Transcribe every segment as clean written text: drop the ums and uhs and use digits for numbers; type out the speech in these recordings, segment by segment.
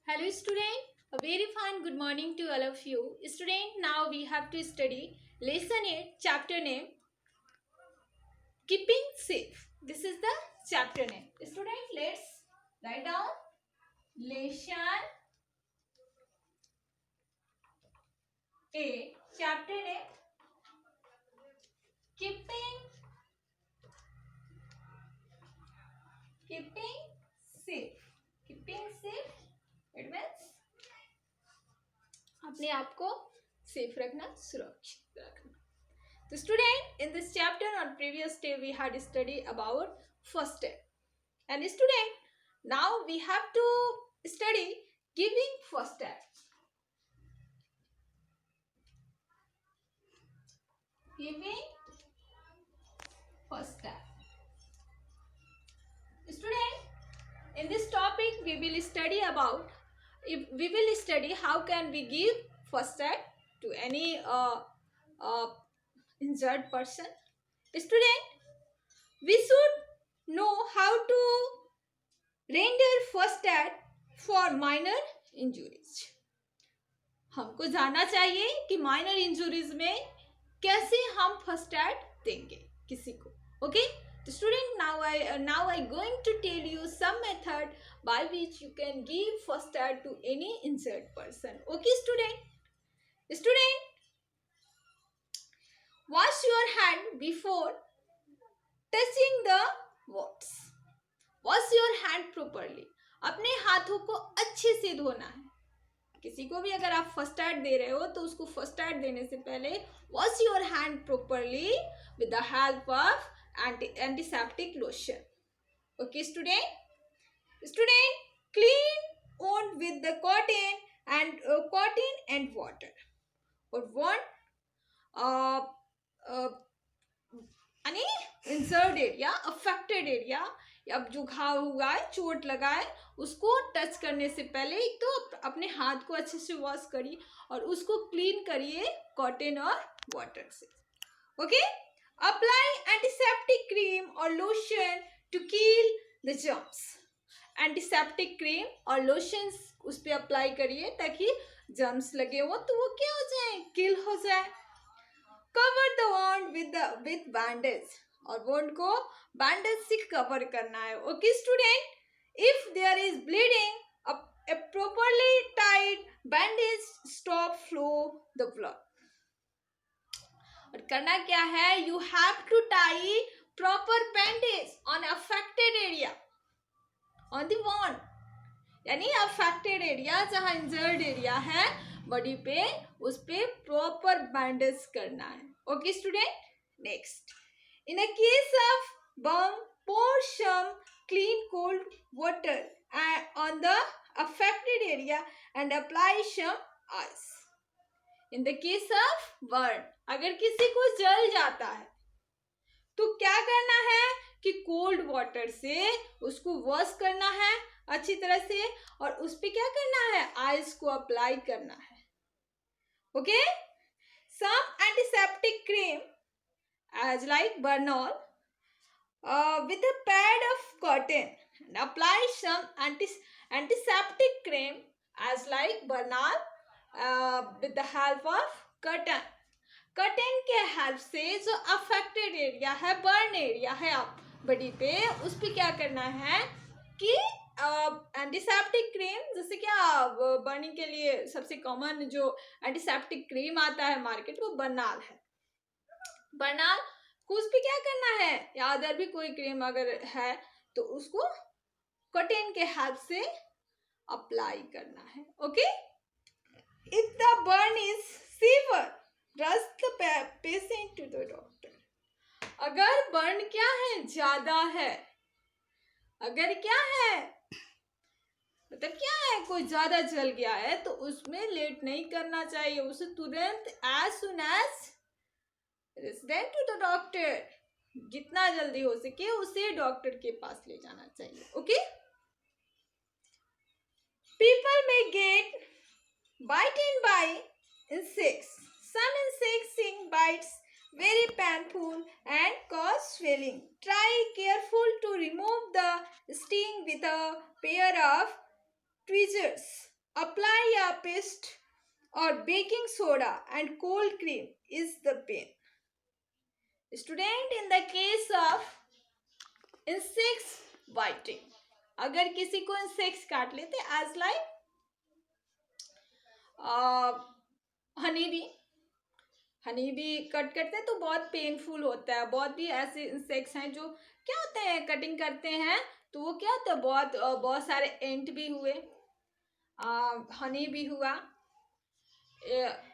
Hello student, a very fine good morning to all of you. Student, now we have to study lesson 8, chapter name, Keeping Safe. This is the chapter name. Student, let's write down lesson 8, chapter name, Keeping Safe. Keeping safe, it means अपने आप को safe रखना, सुरक्षित रखना. So student, in this chapter on previous day we had studied about first aid. And student, now we have to study giving first aid. Giving first aid. Student, in this topic we will study about how can we give first aid to any injured person. Student, we should know how to render first aid for minor injuries. हमको जानना चाहिए कि minor injuries में कैसे हम first aid देंगे किसी को. Okay student, now I going to tell you some method by which you can give first aid to any injured person. Okay student, wash your hand before touching the wounds. Wash your hand properly. अपने हाथों को अच्छे से धोना है. किसी को भी अगर आप फर्स्ट एड दे रहे हो तो उसको फर्स्ट एड देने से पहले wash your hand properly with the help of antiseptic lotion. Okay student, clean wound with the cotton and water. और wound यानी इंजर्ड एरिया, अफेक्टेड एरिया, अब जो घाव हुआ है, चोट लगा है, उसको टच करने से पहले एक तो अपने हाथ को अच्छे से वॉश करिए और उसको क्लीन करिए कॉटन और वाटर से. ओके, अप्लाई एंटीसेप्टिक क्रीम और lotion to kill the germs. Antiseptic cream और लोशन उस पर अप्लाई करिए ताकि जर्म्स लगे हो तो वो क्या हो जाए, किल हो जाए. Cover the wound with bandage, और वॉन्ड को बैंडेज से कवर करना है. Okay student, if there is bleeding a properly tied bandage stop flow the blood. और करना क्या है, you have to tie proper bandage on affected area on the wound. यानी affected area जहाँ injured area है body पे, उस पे प्रॉपर बैंडेज करना है. Okay student, next, in a case of burn pour some clean cold water on the affected area and apply some ice. In the case of burn, अगर किसी को जल जाता है तो क्या करना है कि कोल्ड वाटर से उसको वॉश करना है अच्छी तरह से और उस पे क्या करना है, आइस को अप्लाई करना है. Okay, some antiseptic cream as like Bernol with a pad of cotton and apply some antiseptic cream as like Bernal with the help of cotton. Cotton के हेल्प से जो अफेक्टेड एरिया है, burn area है आप body पे, उस पे क्या करना है कि एंटीसेप्टिक क्रीम, जैसे क्या बर्निंग के लिए सबसे कॉमन जो एंटीसेप्टिक क्रीम आता है मार्केट वो बर्नाल है. बर्नाल को उस पे क्या करना है, या अदर भी कोई क्रीम अगर है तो उसको कॉटन के हेल्प से अप्लाई करना है. Okay, if the burn is sewer rush the patient to the doctor. अगर बर्न क्या है, ज्यादा है, अगर क्या है मतलब क्या है, कोई ज्यादा जल गया है तो उसमें लेट नहीं करना चाहिए, उसे तुरंत as soon as resident to the doctor, जितना जल्दी हो सके उसे डॉक्टर के पास ले जाना चाहिए. Okay, people may get bitten by insects. Some insect sting bites very painful and cause swelling. Try careful to remove the sting with a pair of tweezers. apply a paste or baking soda and cold cream is the pain. Student, in the case of insects biting, अगर किसी को insects काट लेते as like Honey भी cut करते हैं तो बहुत पेनफुल होता है. बहुत भी ऐसे इंसेक्ट्स हैं जो क्या होते हैं कटिंग करते हैं तो वो क्या होता है बहुत सारे एंट भी हुए, हनी भी हुआ.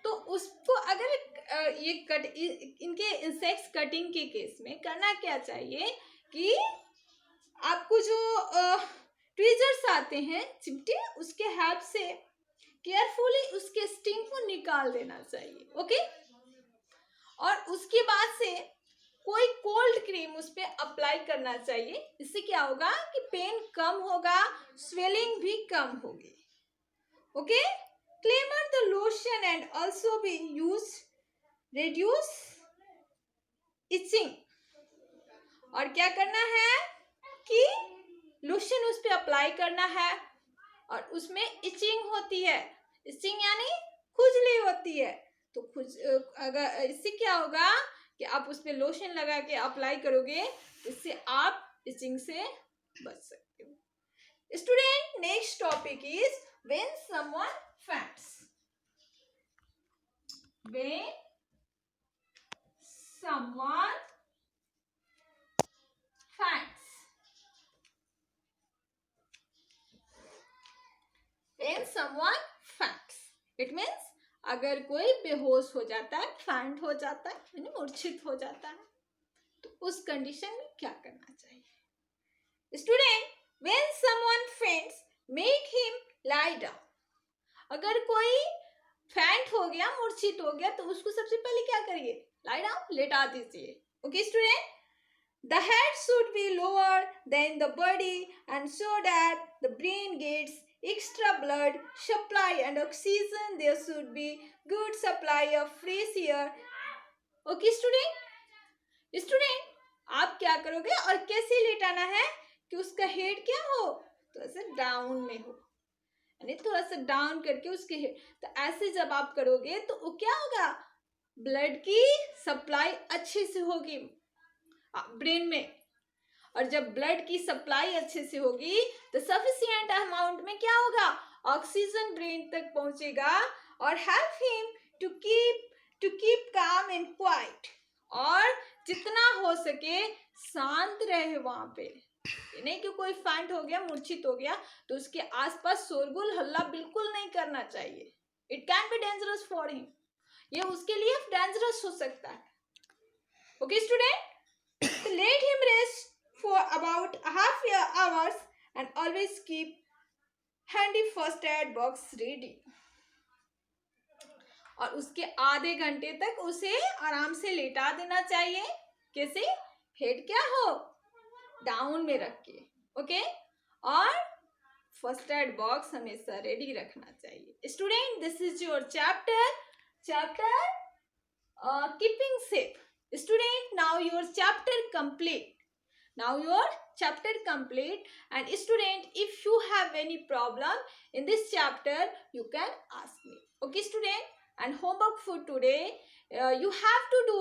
तो उसको अगर ये इनके इंसेक्ट्स कटिंग के केस में करना क्या चाहिए कि आपको जो ट्वीजर्स आते हैं चिमटे, उसके हेल्प से केयरफुली उसके स्टिंग को निकाल देना चाहिए. ओके, और उसके बाद से कोई कोल्ड क्रीम उस पर अप्लाई करना चाहिए. इससे क्या होगा कि पेन कम होगा, स्वेलिंग भी कम होगी. Okay, Cleanser the lotion and also be used reduce itching. और क्या करना है कि लोशन उस पर अप्लाई करना है और उसमें इचिंग होती है. इचिंग यानी खुजली होती है. तो अगर इससे क्या होगा कि आप उस पर लोशन लगा के अप्लाई करोगे, इससे आप इचिंग से बच सकते हो. Student, next topic is when someone faints. When someone faints. When someone faints, it means अगर कोई बेहोश हो जाता है, फैंट हो जाता है यानी मूर्छित हो जाता है, तो उस कंडीशन में क्या करना चाहिए? Student, when someone faints, make him lie down. अगर कोई फैंट हो गया, मूर्छित हो गया, तो उसको सबसे पहले क्या करिए? लाई डाउन, लेटा दीजिए. Okay student, the head should be lower than the body and so that the brain gets extra blood supply and oxygen. There should be good supply of fresh air. Okay student, आप क्या करोगे और कैसे लेटाना है कि उसका head क्या हो, तो ऐसे डाउन में हो, यानी थोड़ा सा डाउन करके उसके हेड. तो ऐसे जब आप करोगे तो वो क्या होगा, ब्लड की सप्लाई अच्छे से होगी ब्रेन में. और जब ब्लड की सप्लाई अच्छे से होगी तो सफिशिएंट अमाउंट में क्या होगा, ऑक्सीजन ब्रेन तक पहुंचेगा और help him to keep calm and quiet. और जितना हो सके शांत रहे वहां पे. नहीं कि कोई फैंट हो गया, मूर्छित हो गया, तो उसके आसपास शोरगुल हल्ला बिल्कुल नहीं करना चाहिए. It can be dangerous for him. ये उसके लिए डेंजरस हो सकता है. Okay student, let him rest for about half hours and always keep handy first aid box ready. और उसके आधे घंटे तक उसे आराम से लेटा देना चाहिए. कैसे? हेड क्या हो, डाउन में रख के. ओके, और फर्स्ट एड बॉक्स हमेशा रेडी रखना चाहिए. Student, this is your chapter keeping safe. Student, now your chapter complete. And student, if you have any problem in this chapter, you can ask me. Okay student, and homework for today, you have to do